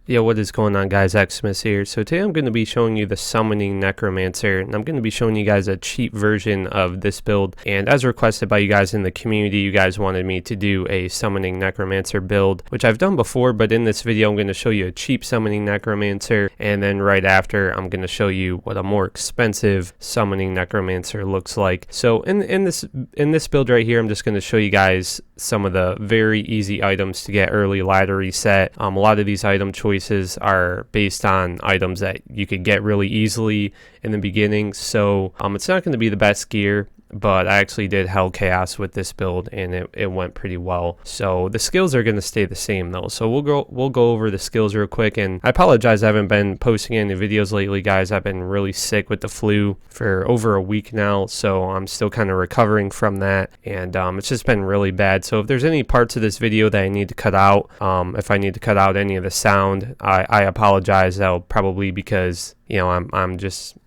Yo, what is going on, guys? Xtimus here. So today I'm going to be showing you the Summoning Necromancer, and I'm going to be showing you guys a cheap version of this build. And as requested by you guys in the community, you guys wanted me to do a Summoning Necromancer build, which I've done before, but in this video I'm going to show you a cheap Summoning Necromancer, and then right after I'm going to show you what a more expensive Summoning Necromancer looks like. So in this build right here, I'm just going to show you guys some of the very easy items to get early ladder reset. A lot of these item choices are based on items that you could get really easily in the beginning, so it's not going to be the best gear, but I actually did Hell Chaos with this build and it went pretty well. So the skills are going to stay the same though, so we'll go over the skills real quick. And I apologize, I haven't been posting any videos lately, guys. I've been really sick with the flu for over a week now, so I'm still kind of recovering from that, and it's just been really bad. So if there's any parts of this video that I need to cut out, if I need to cut out any of the sound, I apologize. That'll probably because I'm just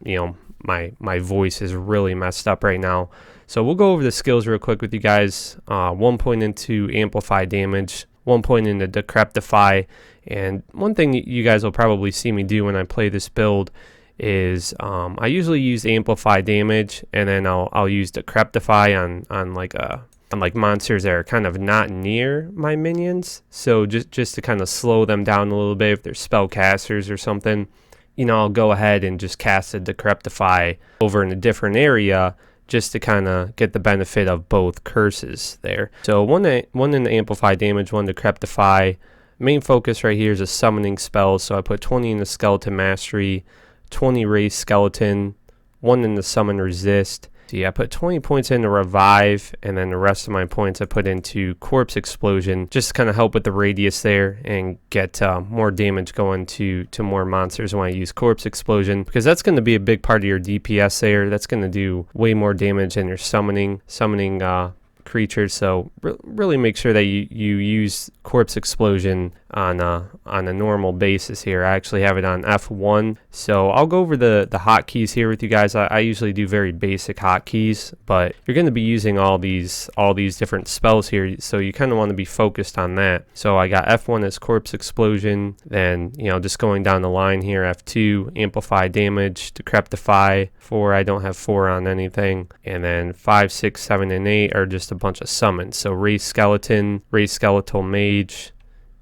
my voice is really messed up right now. So we'll go over the skills real quick with you guys. 1 point into Amplify Damage, 1 point into Decrepify, and one thing you guys will probably see me do when I play this build is I usually use Amplify Damage, and then I'll use Decrepify on like monsters that are kind of not near my minions, so just to kind of slow them down a little bit if they're spellcasters or something. I'll go ahead and just cast a Decrepify over in a different area just to kind of get the benefit of both curses there. So one in the Amplify Damage, one Decrepify. Main focus right here is a summoning spell, so I put 20 in the Skeleton Mastery, 20 Raise Skeleton, 1 in the Summon Resist. I put 20 points into Revive, and then the rest of my points I put into Corpse Explosion, just to kind of help with the radius there and get more damage going to more monsters when I use Corpse Explosion, because that's going to be a big part of your DPS there. That's going to do way more damage than your summoning creatures. So really make sure that you use Corpse Explosion on a normal basis here. I actually have it on F1, so I'll go over the hotkeys here with you guys. I usually do very basic hotkeys, but you're going to be using all these different spells here, so you kind of want to be focused on that. So I got F1 as Corpse Explosion, then just going down the line here, F2 Amplify Damage, Decrepify. 4, I don't have 4 on anything, and then 5, 6, 7, and 8 are just a bunch of summons. So Raise Skeleton, Raise Skeletal Mage,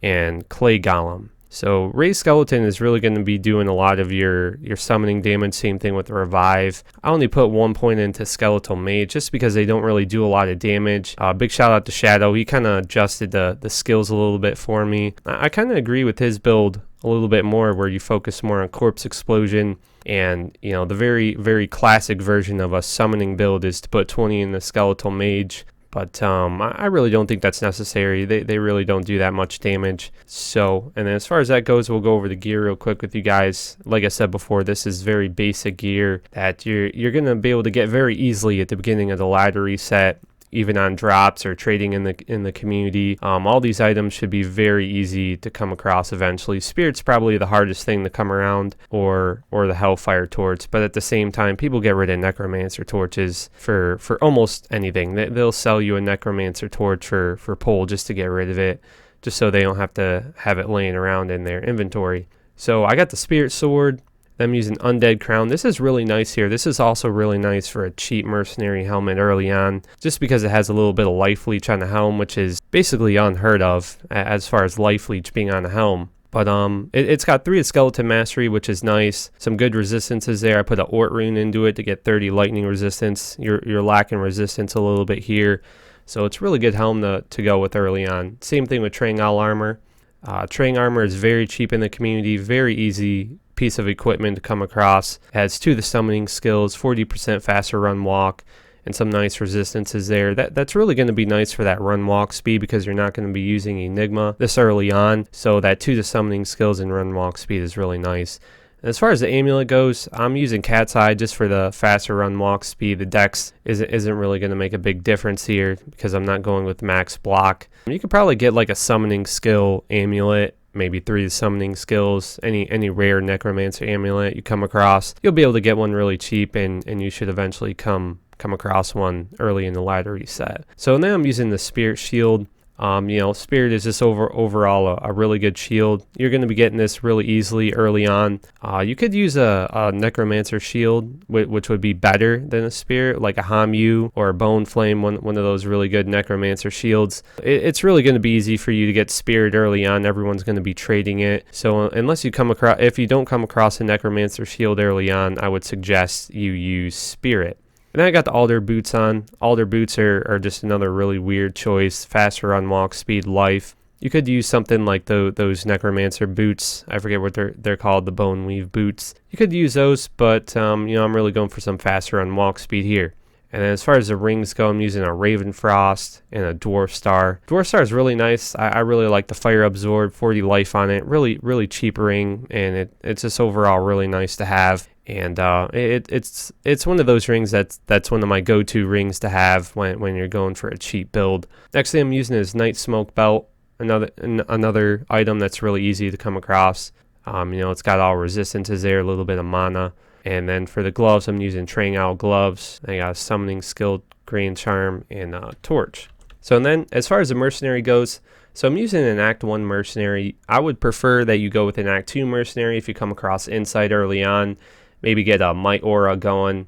and Clay Golem. So Raise Skeleton is really going to be doing a lot of your summoning damage. Same thing with Revive. I only put 1 point into Skeletal Mage just because they don't really do a lot of damage. Big shout out to Shadow. He kind of adjusted the skills a little bit for me. I kind of agree with his build a little bit more, where you focus more on Corpse Explosion. And the very, very classic version of a summoning build is to put 20 in the Skeletal Mage. But I really don't think that's necessary. They really don't do that much damage. So, and then as far as that goes, we'll go over the gear real quick with you guys. Like I said before, this is very basic gear that you're going to be able to get very easily at the beginning of the ladder reset, even on drops or trading in the community. All these items should be very easy to come across eventually. Spirit's probably the hardest thing to come around, or the Hellfire Torch, but at the same time, people get rid of Necromancer torches for almost anything. They'll sell you a Necromancer torch for pole just to get rid of it, just so they don't have to have it laying around in their inventory. So I got the Spirit Sword. I'm using Undead Crown. This is really nice here. This is also really nice for a cheap Mercenary helmet early on, just because it has a little bit of life leech on the helm, which is basically unheard of as far as life leech being on the helm. But it's got 3 of Skeleton Mastery, which is nice. Some good resistances there. I put a Ort Rune into it to get 30 lightning resistance. You're lacking resistance a little bit here, so it's really good helm to go with early on. Same thing with Trang-Oul armor. Trang armor is very cheap in the community, very easy piece of equipment to come across. It has 2 of the summoning skills, 40% faster run walk, and some nice resistances there. That's really going to be nice for that run walk speed, because you're not going to be using Enigma this early on, so that 2 of the summoning skills and run walk speed is really nice. And as far as the amulet goes, I'm using Cat's Eye just for the faster run walk speed. The dex isn't really going to make a big difference here because I'm not going with max block. You could probably get like a summoning skill amulet, maybe 3 summoning skills, any rare Necromancer amulet you come across. You'll be able to get one really cheap, and you should eventually come across one early in the ladder reset. So now I'm using the Spirit Shield. You know, Spirit is just overall a really good shield. You're going to be getting this really easily early on. You could use a Necromancer shield, which would be better than a Spirit, like a Hamu or a Bone Flame, one of those really good Necromancer shields. It's really going to be easy for you to get Spirit early on. Everyone's going to be trading it. So unless you come across, if you don't come across a Necromancer shield early on, I would suggest you use Spirit. And then I got the Aldur boots on. Aldur boots are just another really weird choice. Faster on walk speed, life. You could use something like those Necromancer boots. I forget what they're called, the Bone Weave boots. You could use those, but you know, I'm really going for some faster on walk speed here. And then as far as the rings go, I'm using a Ravenfrost and a Dwarfstar. Dwarfstar is really nice. I really like the Fire Absorb, 40 life on it. Really cheap ring, and it's just overall really nice to have. And it's one of those rings that's one of my go-to rings to have when you're going for a cheap build. Next thing I'm using is Nightsmoke belt, another item that's really easy to come across. You know, it's got all resistances there, a little bit of mana. And then for the gloves, I'm using Trang-Oul gloves. I got a Summoning Skill, Grand Charm, and Torch. So and then as far as the Mercenary goes, so I'm using an Act 1 Mercenary. I would prefer that you go with an Act 2 Mercenary if you come across Insight early on. Maybe get a Might Aura going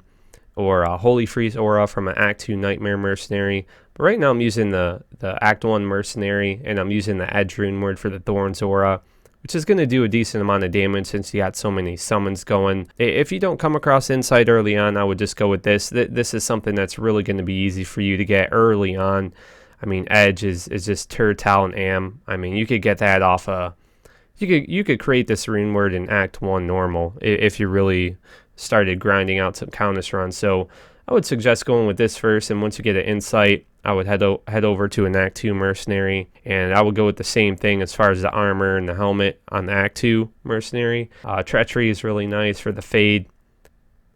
or a Holy Freeze Aura from an Act 2 Nightmare Mercenary. But right now I'm using the Act 1 Mercenary, and I'm using the Edge Rune Word for the Thorns Aura, which is going to do a decent amount of damage since you got so many summons going. If you don't come across Insight early on, I would just go with this. This is something that's really going to be easy for you to get early on. I mean, Edge is just Turtle and Am. I mean, you could get that off a... You could create this rune word in Act 1 normal if you really started grinding out some Countess runs. So I would suggest going with this first, and once you get an Insight, I would head over to an Act 2 Mercenary, and I would go with the same thing as far as the armor and the helmet on the Act 2 Mercenary. Treachery is really nice for the fade,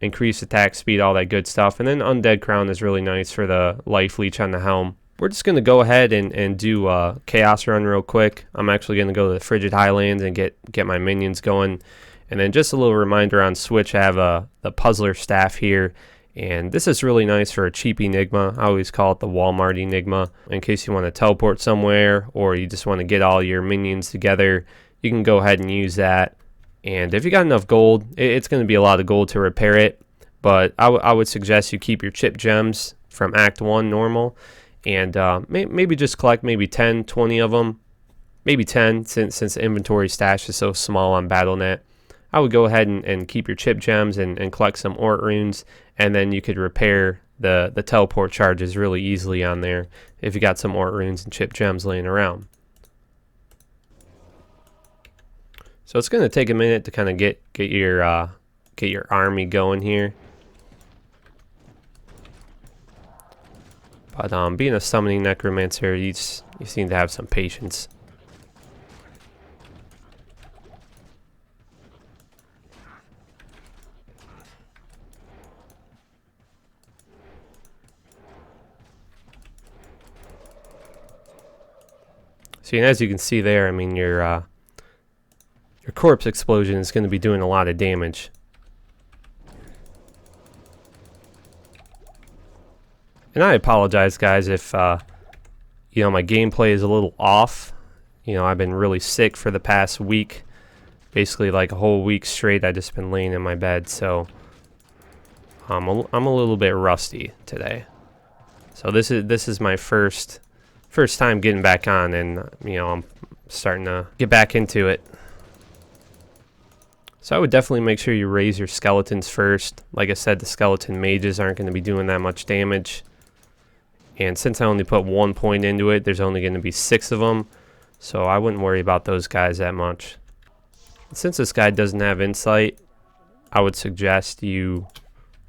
increased attack speed, all that good stuff. And then Undead Crown is really nice for the life leech on the helm. We're just going to go ahead and do a Chaos Run real quick. I'm actually going to go to the Frigid Highlands and get my minions going. And then just a little reminder on Switch, I have the Puzzler Staff here. And this is really nice for a cheap Enigma. I always call it the Walmart Enigma. In case you want to teleport somewhere or you just want to get all your minions together, you can go ahead and use that. And if you got enough gold, it's going to be a lot of gold to repair it. But I would suggest you keep your chip gems from Act 1 normal. And maybe just collect maybe 10, 20 of them. Maybe 10 since the inventory stash is so small on Battle.net. I would go ahead and keep your chip gems and collect some Ort runes. And then you could repair the teleport charges really easily on there if you got some Ort runes and chip gems laying around. So it's going to take a minute to kind of get your army going here. But being a summoning Necromancer, you seem to have some patience. See, and as you can see there, I mean, your corpse explosion is going to be doing a lot of damage. And I apologize, guys, if you know, my gameplay is a little off. You know, I've been really sick for the past week, basically like a whole week straight. I just been laying in my bed, so I'm a little bit rusty today. So this is my first time getting back on, and you know, I'm starting to get back into it. So I would definitely make sure you raise your skeletons first. Like I said, the skeleton mages aren't going to be doing that much damage. And since I only put 1 point into it, there's only going to be 6 of them. So I wouldn't worry about those guys that much. Since this guy doesn't have Insight, I would suggest you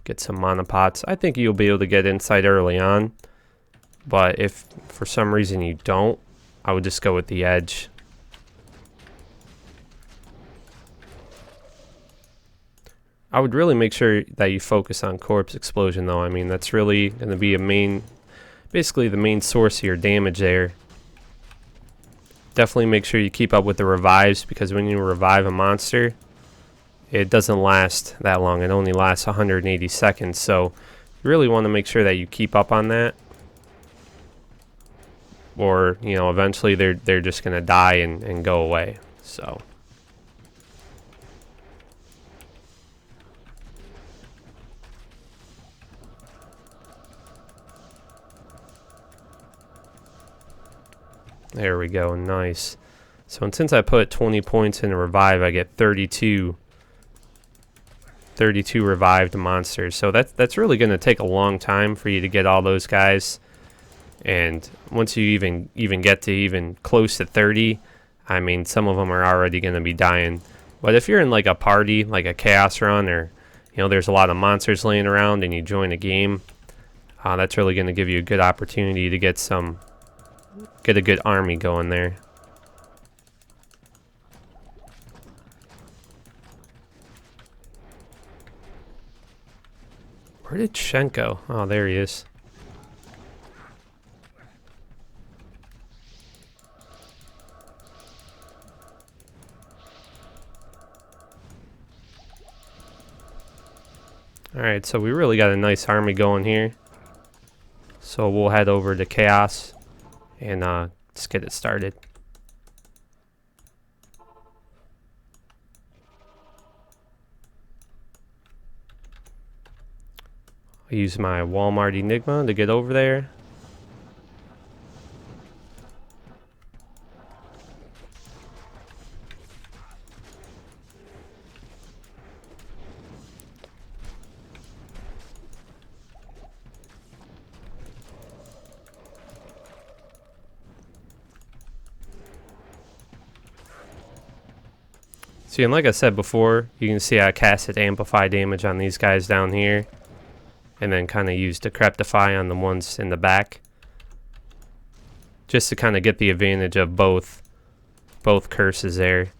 get some mana pots. I think you'll be able to get Insight early on. But if for some reason you don't, I would just go with the Edge. I would really make sure that you focus on Corpse Explosion, though. I mean, that's really going to be basically the main source of your damage there. Definitely make sure you keep up with the revives, because when you revive a monster, it doesn't last that long. It only lasts 180 seconds, so you really want to make sure that you keep up on that. or you know, eventually they're just gonna die and go away. So there we go, nice. So and since I put 20 points in a revive, I get 32 revived monsters. So that's really going to take a long time for you to get all those guys. And once you even get to even close to 30, I mean, some of them are already going to be dying. But if you're in like a party, like a chaos run, or you know, there's a lot of monsters laying around and you join a game, that's really going to give you a good opportunity to get a good army going there. Where did Shen go? Oh, there he is. Alright, so we really got a nice army going here. So we'll head over to Chaos and just get it started. I use my Walmart Enigma to get over there. See, and like I said before, you can see I casted Amplify Damage on these guys down here. And then kind of use Decrepify on the ones in the back, just to kind of get the advantage of both curses there.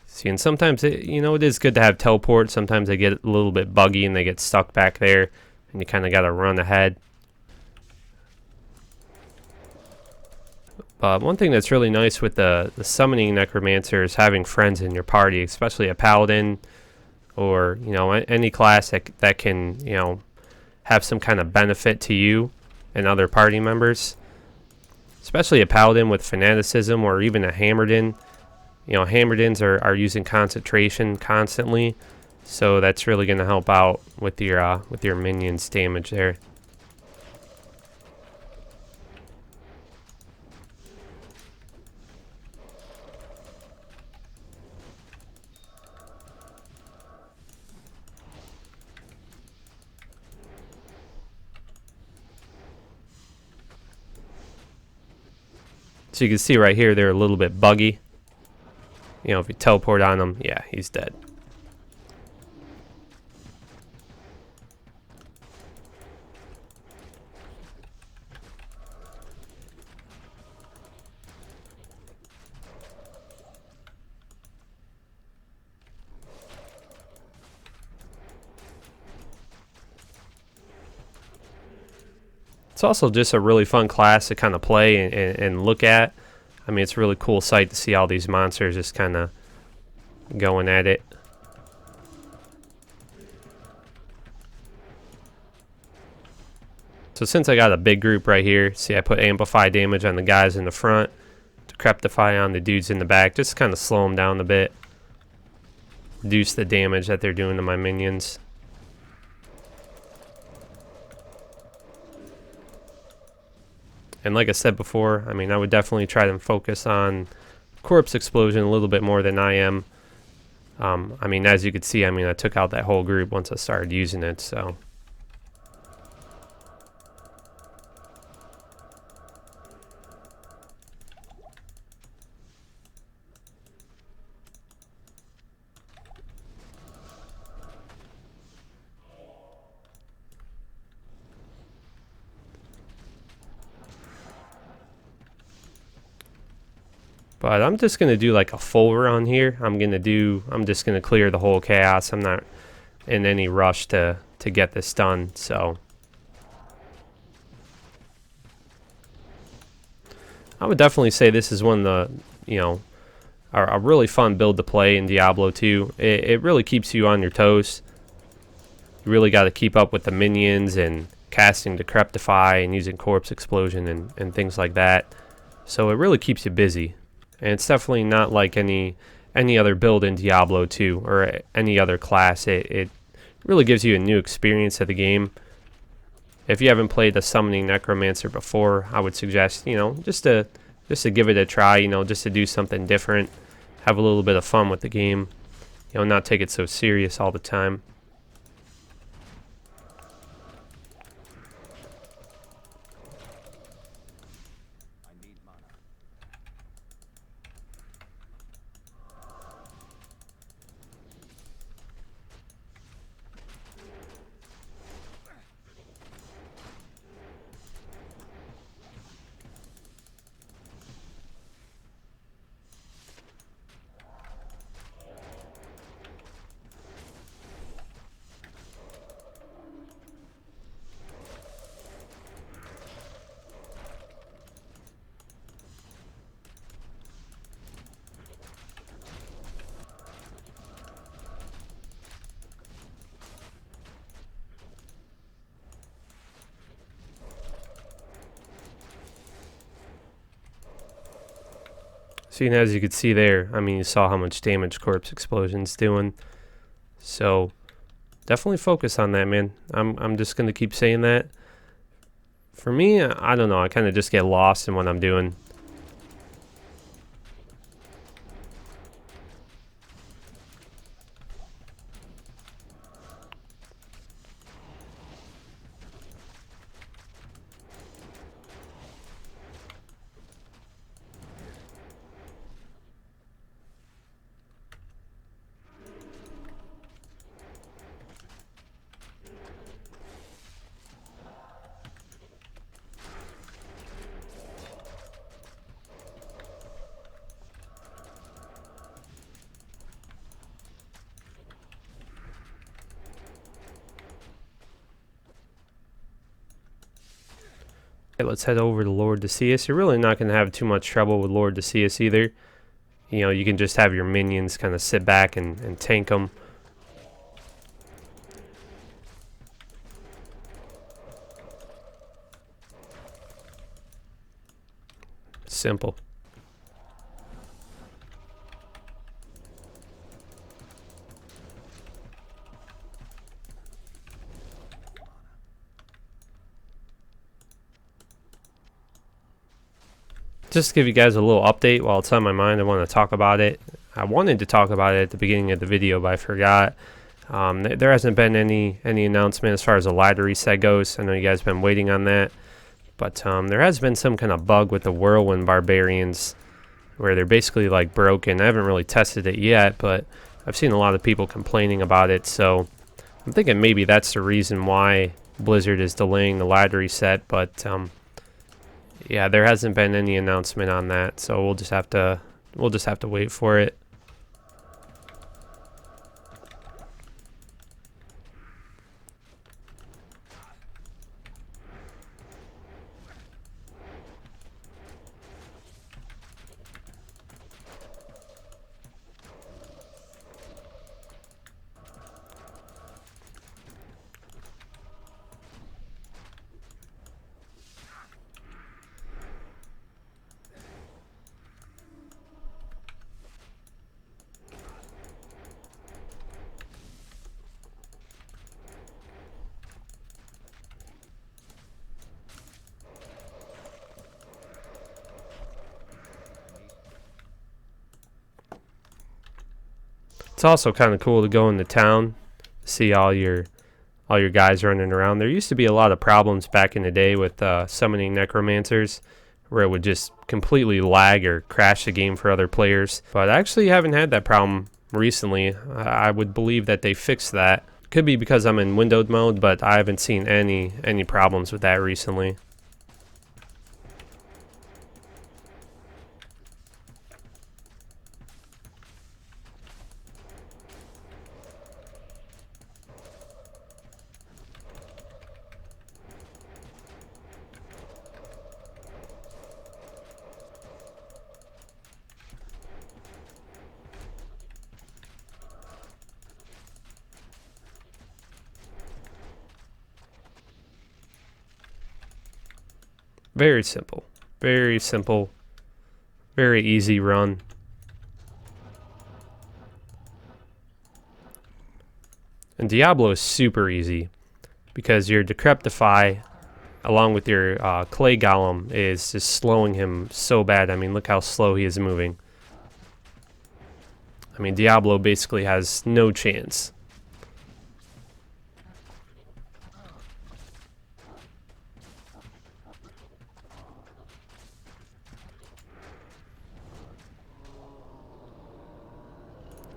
See, and sometimes you know, it is good to have teleport. Sometimes they get a little bit buggy and they get stuck back there, and you kind of got to run ahead. But one thing that's really nice with the summoning Necromancer is having friends in your party, especially a paladin, or you know, any class that can, you know, have some kind of benefit to you and other party members. Especially a paladin with fanaticism, or even a Hammerdin. You know, Hammerdins are using concentration constantly, so that's really going to help out with your minions' damage there. So you can see right here, they're a little bit buggy. You know, if you teleport on them, yeah, he's dead. It's also just a really fun class to kind of play and look at. I mean, it's a really cool sight to see all these monsters just kind of going at it. So since I got a big group right here, see, I put Amplify Damage on the guys in the front, Decrepify on the dudes in the back, just kind of slow them down a bit, reduce the damage that they're doing to my minions. And like I said before, I mean, I would definitely try to focus on Corpse Explosion a little bit more than I am. I mean, as you could see, I mean, I took out that whole group once I started using it, so. But I'm just going to do like a full run here. I'm just going to clear the whole chaos. I'm not in any rush to get this done, so. I would definitely say this is one of the, you know, a really fun build to play in Diablo 2. It really keeps you on your toes. You really got to keep up with the minions and casting Decrepify and using Corpse Explosion and things like that. So it really keeps you busy. And it's definitely not like any other build in Diablo 2 or any other class. It really gives you a new experience of the game. If you haven't played a Summoning Necromancer before, I would suggest, you know, just to give it a try, you know, just to do something different, have a little bit of fun with the game, you know, not take it so serious all the time. So, you know, as you could see there, I mean, you saw how much damage Corpse Explosion's doing. So, definitely focus on that, man. I'm just going to keep saying that. For me, I don't know. I kind of just get lost in what I'm doing. Okay, let's head over to Lord Decius. You're really not going to have too much trouble with Lord Decius either. You know, you can just have your minions kind of sit back and tank them. Simple. Just to give you guys a little update while it's on my mind, I want to talk about it. I wanted to talk about it at the beginning of the video, but I forgot. There hasn't been any announcement as far as a ladder reset goes. I know you guys have been waiting on that. But there has been some kind of bug with the Whirlwind Barbarians where they're basically like broken. I haven't really tested it yet, but I've seen a lot of people complaining about it. So I'm thinking maybe that's the reason why Blizzard is delaying the ladder reset. But yeah, there hasn't been any announcement on that, so we'll just have to wait for it. It's also kind of cool to go into town, see all your guys running around. There used to be a lot of problems back in the day with summoning necromancers, where it would just completely lag or crash the game for other players. But I actually haven't had that problem recently. I would believe that they fixed that. Could be because I'm in windowed mode, but I haven't seen any problems with that recently. Very simple. Very simple. Very easy run. And Diablo is super easy because your Decrepify along with your Clay Golem is just slowing him so bad. I mean, look how slow he is moving. I mean, Diablo basically has no chance.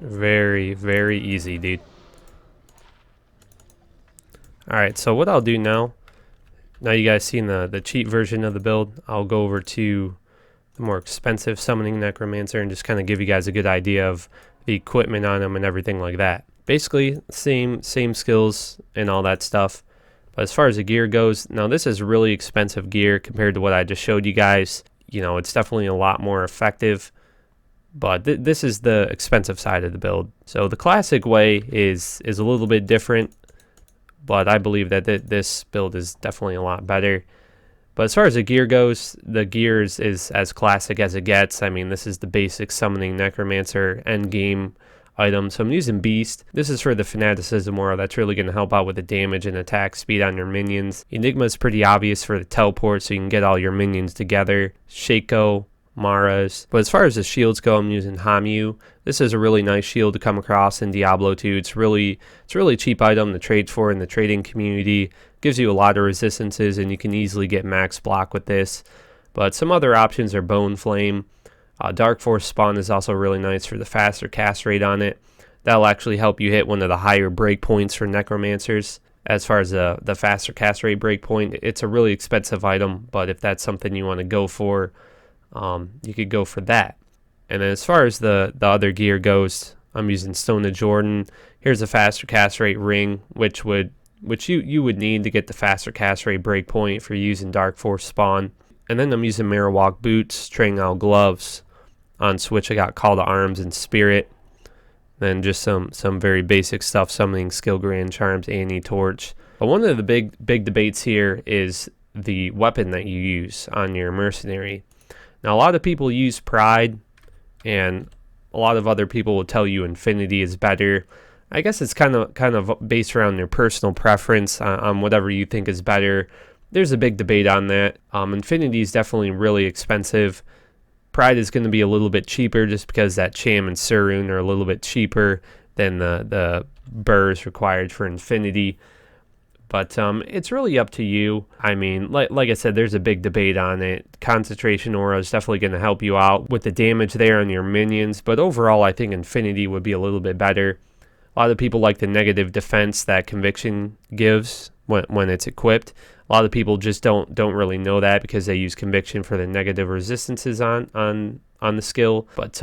Very, very easy, dude. Alright, so what I'll do now you guys seen the cheat version of the build, I'll go over to the more expensive Summoning Necromancer and just kind of give you guys a good idea of the equipment on him and everything like that. Basically, same skills and all that stuff. But as far as the gear goes, now this is really expensive gear compared to what I just showed you guys. You know, it's definitely a lot more effective. But this is the expensive side of the build. So the classic way is a little bit different, but I believe that this build is definitely a lot better. But as far as the gear goes, the gear is as classic as it gets. I mean, this is the basic Summoning Necromancer endgame item. So I'm using Beast. This is for the Fanaticism aura. That's really going to help out with the damage and attack speed on your minions. Enigma is pretty obvious for the teleport, so you can get all your minions together. Shaco, Mara's. But as far as the shields go, I'm using Hamu. This is a really nice shield to come across in Diablo 2. It's really cheap item to trade for in the trading community. Gives you a lot of resistances and you can easily get max block with this. But some other options are Bone Flame. Dark Force Spawn is also really nice for the faster cast rate on it. That'll actually help you hit one of the higher breakpoints for Necromancers. As far as the faster cast rate breakpoint, it's a really expensive item, but if that's something you want to go for, you could go for that. And then as far as the other gear goes, I'm using Stone of Jordan. Here's a faster cast rate ring, which you would need to get the faster cast rate breakpoint if you're using Dark Force Spawn. And then I'm using Marowak boots, Trang-Oul gloves. On Switch I got Call to Arms and Spirit. Then just some very basic stuff, summoning Skill Grand Charms, Annie Torch. But one of the big debates here is the weapon that you use on your Mercenary. Now a lot of people use Pride, and a lot of other people will tell you Infinity is better. I guess it's kind of based around your personal preference on whatever you think is better. There's a big debate on that. Infinity is definitely really expensive. Pride is going to be a little bit cheaper just because that Cham and Surun are a little bit cheaper than the burrs required for Infinity. But it's really up to you. I mean, like I said, there's a big debate on it. Concentration Aura is definitely going to help you out with the damage there on your minions. But overall, I think Infinity would be a little bit better. A lot of people like the negative defense that Conviction gives when it's equipped. A lot of people just don't really know that because they use Conviction for the negative resistances on the skill. But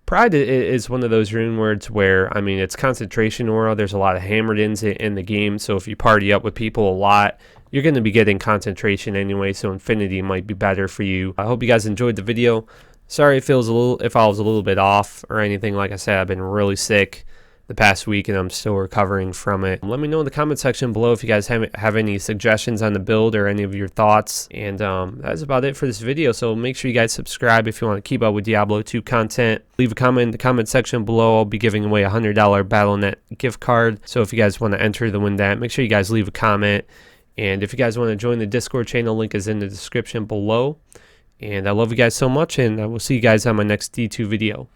Pride is one of those rune words where, I mean, it's Concentration Aura. There's a lot of hammered-ins in the game, so if you party up with people a lot, you're going to be getting concentration anyway, so Infinity might be better for you. I hope you guys enjoyed the video. Sorry if I was a little bit off or anything. Like I said, I've been really sick the past week and I'm still recovering from it. Let me know in the comment section below if you guys have any suggestions on the build or any of your thoughts. And that's about it for this video. So make sure you guys subscribe if you want to keep up with Diablo 2 content. Leave a comment in the comment section below. I'll be giving away a $100 Battle.net gift card. So if you guys want to enter to win that, make sure you guys leave a comment. And if you guys want to join the Discord channel, link is in the description below. And I love you guys so much, and I will see you guys on my next D2 video.